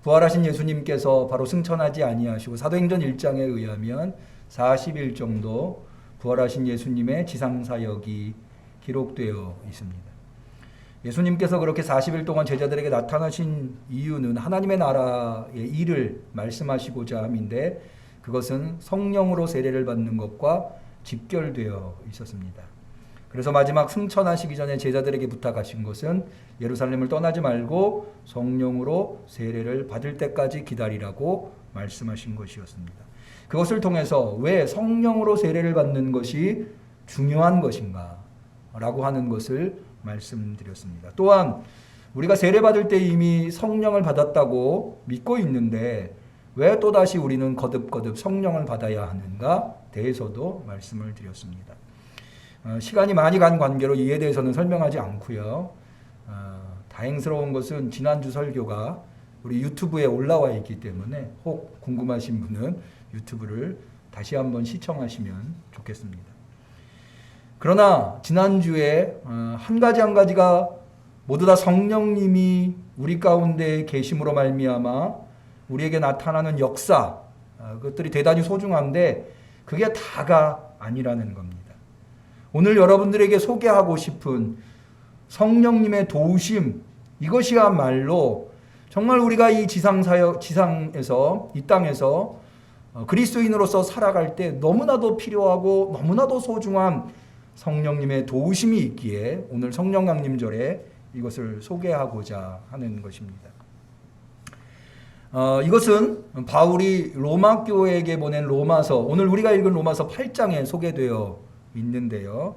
부활하신 예수님께서 바로 승천하지 아니하시고 사도행전 1장에 의하면 40일 정도 부활하신 예수님의 지상사역이 기록되어 있습니다. 예수님께서 그렇게 40일 동안 제자들에게 나타나신 이유는 하나님의 나라의 일을 말씀하시고자 함인데 그것은 성령으로 세례를 받는 것과 직결되어 있었습니다. 그래서 마지막 승천하시기 전에 제자들에게 부탁하신 것은 예루살렘을 떠나지 말고 성령으로 세례를 받을 때까지 기다리라고 말씀하신 것이었습니다. 그것을 통해서 왜 성령으로 세례를 받는 것이 중요한 것인가 라고 하는 것을 말씀드렸습니다. 또한 우리가 세례 받을 때 이미 성령을 받았다고 믿고 있는데 왜 또다시 우리는 거듭거듭 성령을 받아야 하는가 대해서도 말씀을 드렸습니다. 시간이 많이 간 관계로 이에 대해서는 설명하지 않고요. 다행스러운 것은 지난주 설교가 우리 유튜브에 올라와 있기 때문에 혹 궁금하신 분은 유튜브를 다시 한번 시청하시면 좋겠습니다. 그러나 지난주에 한 가지가 모두 다 성령님이 우리 가운데 계심으로 말미암아 우리에게 나타나는 역사, 그것들이 대단히 소중한데 그게 다가 아니라는 겁니다. 오늘 여러분들에게 소개하고 싶은 성령님의 도우심, 이것이야말로 정말 우리가 이 지상에서, 이 땅에서 그리스도인으로서 살아갈 때 너무나도 필요하고 너무나도 소중한 성령님의 도우심이 있기에 오늘 성령 강림절에 이것을 소개하고자 하는 것입니다. 이것은 바울이 로마 교회에게 보낸 로마서, 오늘 우리가 읽은 로마서 8장에 소개되어 있는데요.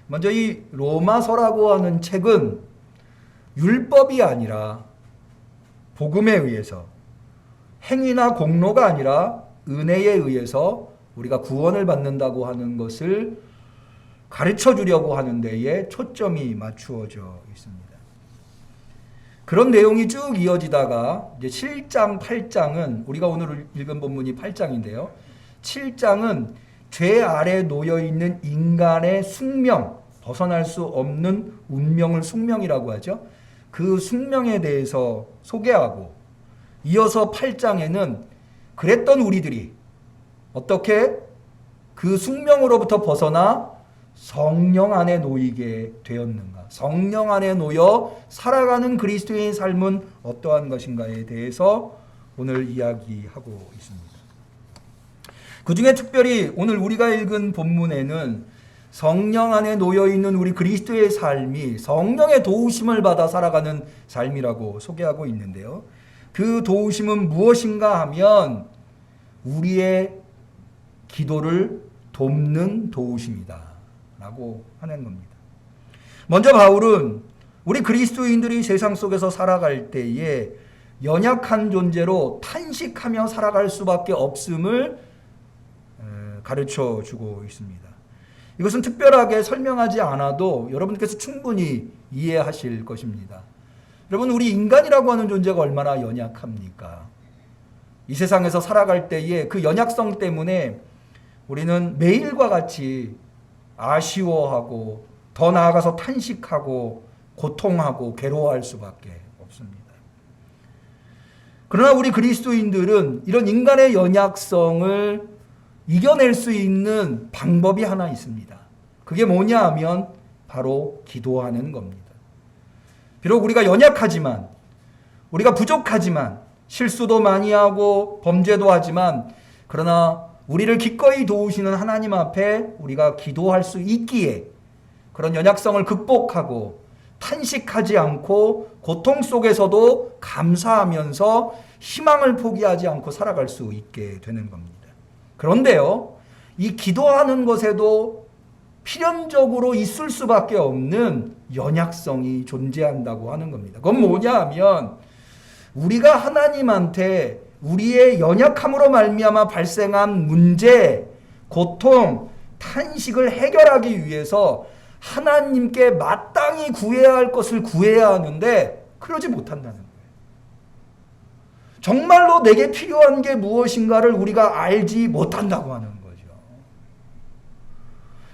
먼저 이 로마서라고 하는 책은 율법이 아니라 복음에 의해서, 행위나 공로가 아니라 은혜에 의해서 우리가 구원을 받는다고 하는 것을 가르쳐 주려고 하는 데에 초점이 맞추어져 있습니다. 그런 내용이 쭉 이어지다가 이제 7장, 8장은 우리가 오늘 읽은 본문이 8장인데요. 7장은 죄 아래 놓여 있는 인간의 숙명, 벗어날 수 없는 운명을 숙명이라고 하죠. 그 숙명에 대해서 소개하고 이어서 8장에는 그랬던 우리들이 어떻게 그 숙명으로부터 벗어나 성령 안에 놓이게 되었는가, 성령 안에 놓여 살아가는 그리스도의 삶은 어떠한 것인가에 대해서 오늘 이야기하고 있습니다. 그 중에 특별히 오늘 우리가 읽은 본문에는 성령 안에 놓여있는 우리 그리스도의 삶이 성령의 도우심을 받아 살아가는 삶이라고 소개하고 있는데요. 그 도우심은 무엇인가 하면 우리의 기도를 돕는 도우심이다 라고 하는 겁니다. 먼저 바울은 우리 그리스도인들이 세상 속에서 살아갈 때에 연약한 존재로 탄식하며 살아갈 수밖에 없음을 가르쳐 주고 있습니다. 이것은 특별하게 설명하지 않아도 여러분께서 충분히 이해하실 것입니다. 여러분, 우리 인간이라고 하는 존재가 얼마나 연약합니까? 이 세상에서 살아갈 때에 그 연약성 때문에 우리는 매일과 같이 아쉬워하고 더 나아가서 탄식하고 고통하고 괴로워할 수밖에 없습니다. 그러나 우리 그리스도인들은 이런 인간의 연약성을 이겨낼 수 있는 방법이 하나 있습니다. 그게 뭐냐 하면 바로 기도하는 겁니다. 비록 우리가 연약하지만, 우리가 부족하지만, 실수도 많이 하고 범죄도 하지만, 그러나 우리를 기꺼이 도우시는 하나님 앞에 우리가 기도할 수 있기에 그런 연약성을 극복하고 탄식하지 않고 고통 속에서도 감사하면서 희망을 포기하지 않고 살아갈 수 있게 되는 겁니다. 그런데요, 이 기도하는 것에도 필연적으로 있을 수밖에 없는 연약성이 존재한다고 하는 겁니다. 그건 뭐냐 하면 우리가 하나님한테 우리의 연약함으로 말미암아 발생한 문제, 고통, 탄식을 해결하기 위해서 하나님께 마땅히 구해야 할 것을 구해야 하는데 그러지 못한다는 거예요. 정말로 내게 필요한 게 무엇인가를 우리가 알지 못한다고 하는 거죠.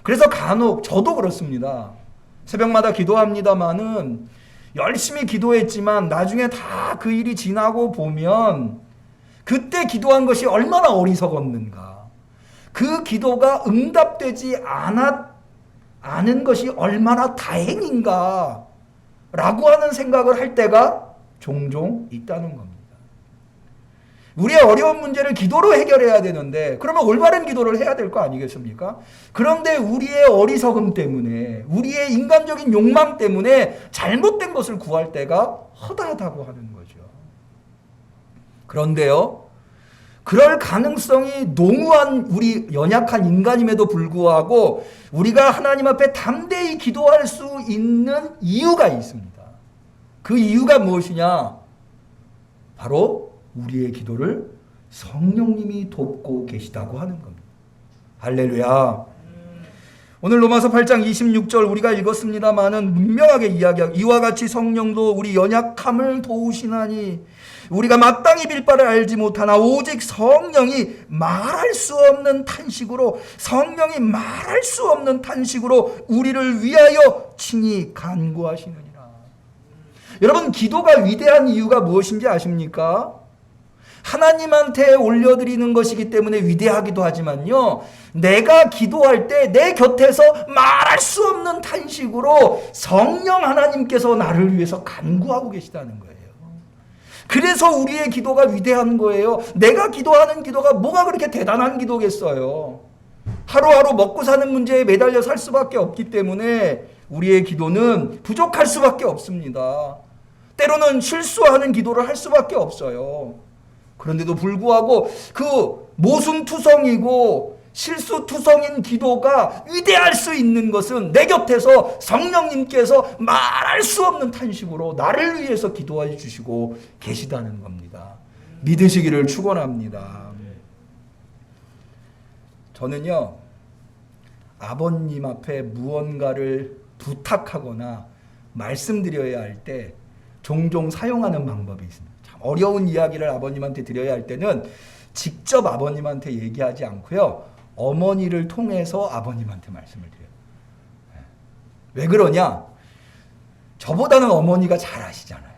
그래서 간혹 저도 그렇습니다. 새벽마다 기도합니다마는 열심히 기도했지만 나중에 다 그 일이 지나고 보면 그때 기도한 것이 얼마나 어리석었는가. 그 기도가 응답되지 않은 것이 얼마나 다행인가 라고 하는 생각을 할 때가 종종 있다는 겁니다. 우리의 어려운 문제를 기도로 해결해야 되는데 그러면 올바른 기도를 해야 될 거 아니겠습니까? 그런데 우리의 어리석음 때문에 우리의 인간적인 욕망 때문에 잘못된 것을 구할 때가 허다하다고 하는 거죠. 그런데요, 그럴 가능성이 농후한 우리 연약한 인간임에도 불구하고 우리가 하나님 앞에 담대히 기도할 수 있는 이유가 있습니다. 그 이유가 무엇이냐? 바로 우리의 기도를 성령님이 돕고 계시다고 하는 겁니다. 할렐루야. 오늘 로마서 8장 26절 우리가 읽었습니다마는 분명하게 이야기하고 이와 같이 성령도 우리 연약함을 도우시나니 우리가 마땅히 빌 바를 알지 못하나 오직 성령이 말할 수 없는 탄식으로 우리를 위하여 친히 간구하시느니라. 여러분, 기도가 위대한 이유가 무엇인지 아십니까? 하나님한테 올려드리는 것이기 때문에 위대하기도 하지만요, 내가 기도할 때 내 곁에서 말할 수 없는 탄식으로 성령 하나님께서 나를 위해서 간구하고 계시다는 거예요. 그래서 우리의 기도가 위대한 거예요. 내가 기도하는 기도가 뭐가 그렇게 대단한 기도겠어요. 하루하루 먹고 사는 문제에 매달려 살 수밖에 없기 때문에 우리의 기도는 부족할 수밖에 없습니다. 때로는 실수하는 기도를 할 수밖에 없어요. 그런데도 불구하고 그 모순투성이고 실수투성인 기도가 위대할 수 있는 것은 내 곁에서 성령님께서 말할 수 없는 탄식으로 나를 위해서 기도해 주시고 계시다는 겁니다. 믿으시기를 축원합니다. 저는요, 아버님 앞에 무언가를 부탁하거나 말씀드려야 할 때 종종 사용하는 방법이 있습니다. 참 어려운 이야기를 아버님한테 드려야 할 때는 직접 아버님한테 얘기하지 않고요, 어머니를 통해서 아버님한테 말씀을 드려요. 왜 그러냐? 저보다는 어머니가 잘 아시잖아요,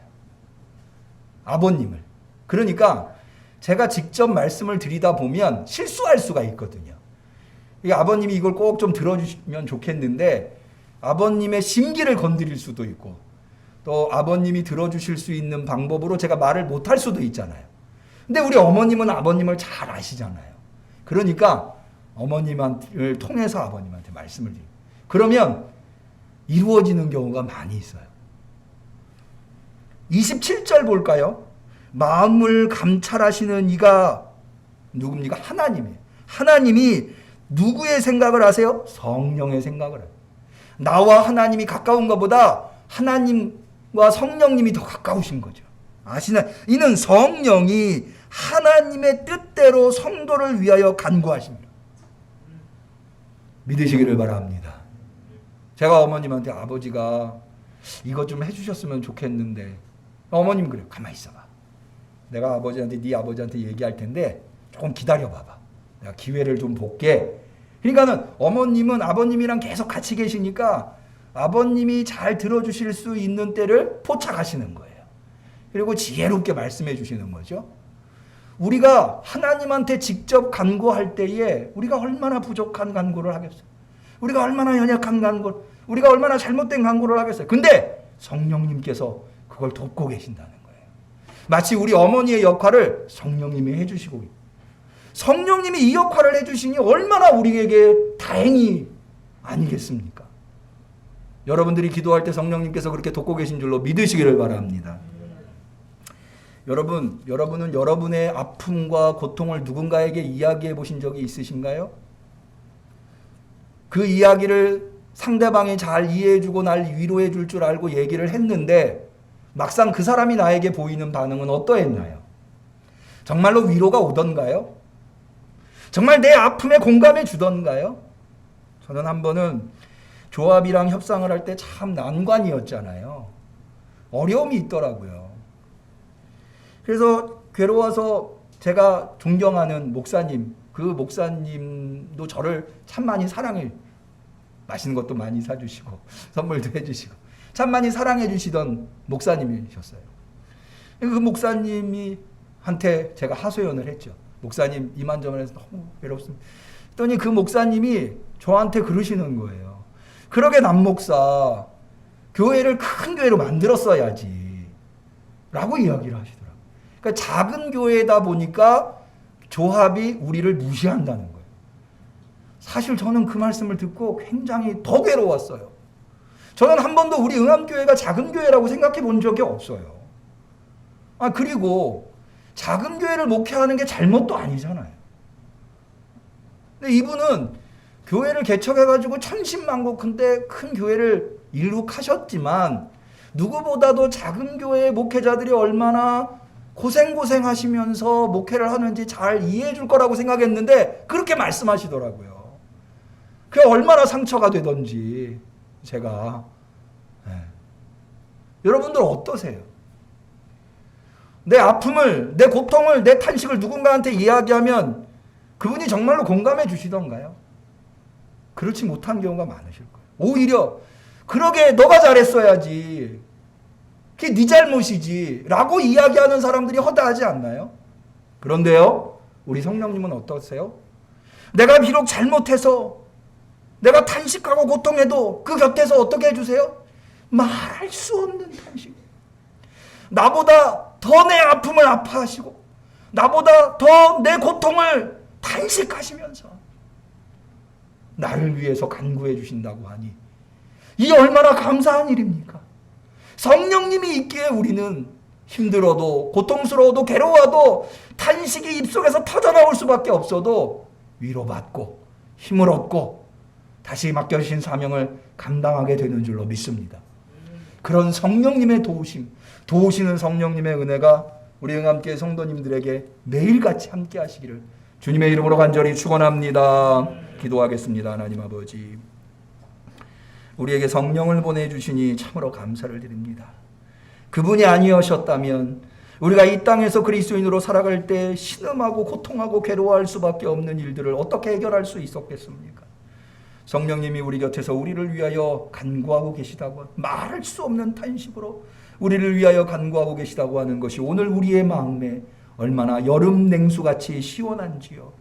아버님을. 그러니까 제가 직접 말씀을 드리다 보면 실수할 수가 있거든요. 아버님이 이걸 꼭 좀 들어주시면 좋겠는데 아버님의 심기를 건드릴 수도 있고 또 아버님이 들어주실 수 있는 방법으로 제가 말을 못할 수도 있잖아요. 근데 우리 어머님은 아버님을 잘 아시잖아요. 그러니까 어머님을 통해서 아버님한테 말씀을 드립니다. 그러면 이루어지는 경우가 많이 있어요. 27절 볼까요? 마음을 감찰하시는 이가 누굽니까? 하나님이에요. 하나님이 누구의 생각을 하세요? 성령의 생각을 해요. 나와 하나님이 가까운 것보다 하나님과 성령님이 더 가까우신 거죠. 아시나요? 이는 성령이 하나님의 뜻대로 성도를 위하여 간구하십니다. 믿으시기를 바랍니다. 제가 어머님한테 아버지가 이것 좀 해주셨으면 좋겠는데, 어머님 그래요. 가만히 있어봐. 내가 아버지한테 네 아버지한테 얘기할 텐데 조금 기다려봐봐. 내가 기회를 좀 볼게. 그러니까는 어머님은 아버님이랑 계속 같이 계시니까 아버님이 잘 들어주실 수 있는 때를 포착하시는 거예요. 그리고 지혜롭게 말씀해 주시는 거죠. 우리가 하나님한테 직접 간구할 때에 우리가 얼마나 부족한 간구를 하겠어요. 우리가 얼마나 연약한 간구, 우리가 얼마나 잘못된 간구를 하겠어요. 근데 성령님께서 그걸 돕고 계신다는 거예요. 마치 우리 어머니의 역할을 성령님이 해주시고, 성령님이 이 역할을 해주시니 얼마나 우리에게 다행이 아니겠습니까? 여러분들이 기도할 때 성령님께서 그렇게 돕고 계신 줄로 믿으시기를 바랍니다. 여러분은 여러분의 아픔과 고통을 누군가에게 이야기해 보신 적이 있으신가요? 그 이야기를 상대방이 잘 이해해 주고 날 위로해 줄 줄 알고 얘기를 했는데 막상 그 사람이 나에게 보이는 반응은 어떠했나요? 정말로 위로가 오던가요? 정말 내 아픔에 공감해 주던가요? 저는 한 번은 조합이랑 협상을 할 때 참 난관이었잖아요. 어려움이 있더라고요. 그래서 괴로워서 제가 존경하는 목사님, 그 목사님도 저를 참 많이 사랑해, 맛있는 것도 많이 사주시고 선물도 해주시고 참 많이 사랑해 주시던 목사님이셨어요. 그 목사님이 한테 제가 하소연을 했죠. 목사님 이만저만해서 너무 외롭습니다. 그랬더니 그 목사님이 저한테 그러시는 거예요. 그러게 남목사 교회를 큰 교회로 만들었어야지 라고 이야기를 하시더라고요. 그러니까 작은 교회다 보니까 조합이 우리를 무시한다는 거예요. 사실 저는 그 말씀을 듣고 굉장히 더 괴로웠어요. 저는 한 번도 우리 응암교회가 작은 교회라고 생각해 본 적이 없어요. 그리고 작은 교회를 목회하는 게 잘못도 아니잖아요. 근데 이분은 교회를 개척해가지고 천신만고근데 큰 교회를 일룩하셨지만 누구보다도 작은 교회의 목회자들이 얼마나 고생하시면서 목회를 하는지 잘 이해해 줄 거라고 생각했는데 그렇게 말씀하시더라고요. 그게 얼마나 상처가 되던지 제가. 여러분들 어떠세요? 내 아픔을, 내 고통을, 내 탄식을 누군가한테 이야기하면 그분이 정말로 공감해 주시던가요? 그렇지 못한 경우가 많으실 거예요. 오히려 그러게 너가 잘했어야지, 그게 네 잘못이지 라고 이야기하는 사람들이 허다하지 않나요? 그런데요, 우리 성령님은 어떠세요? 내가 비록 잘못해서 내가 탄식하고 고통해도 그 곁에서 어떻게 해주세요? 말할 수 없는 탄식. 나보다 더 내 아픔을 아파하시고 나보다 더 내 고통을 탄식하시면서 나를 위해서 간구해 주신다고 하니 이 얼마나 감사한 일입니까? 성령님이 있기에 우리는 힘들어도 고통스러워도 괴로워도 탄식이 입속에서 터져나올 수밖에 없어도 위로받고 힘을 얻고 다시 맡겨주신 사명을 감당하게 되는 줄로 믿습니다. 그런 성령님의 도우시는 성령님의 은혜가 우리 응암교회 성도님들에게 매일같이 함께 하시기를 주님의 이름으로 간절히 축원합니다. 기도하겠습니다. 하나님 아버지, 우리에게 성령을 보내주시니 참으로 감사를 드립니다. 그분이 아니었다면 우리가 이 땅에서 그리스도인으로 살아갈 때 신음하고 고통하고 괴로워할 수밖에 없는 일들을 어떻게 해결할 수 있었겠습니까? 성령님이 우리 곁에서 우리를 위하여 간구하고 계시다고, 말할 수 없는 탄식으로 우리를 위하여 간구하고 계시다고 하는 것이 오늘 우리의 마음에 얼마나 여름 냉수같이 시원한지요,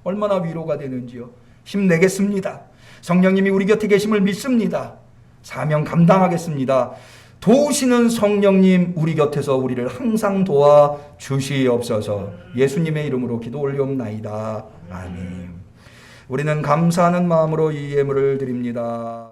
얼마나 위로가 되는지요. 힘내겠습니다. 성령님이 우리 곁에 계심을 믿습니다. 사명 감당하겠습니다. 도우시는 성령님 우리 곁에서 우리를 항상 도와 주시옵소서. 예수님의 이름으로 기도 올리옵나이다. 아멘. 우리는 감사하는 마음으로 이 예물을 드립니다.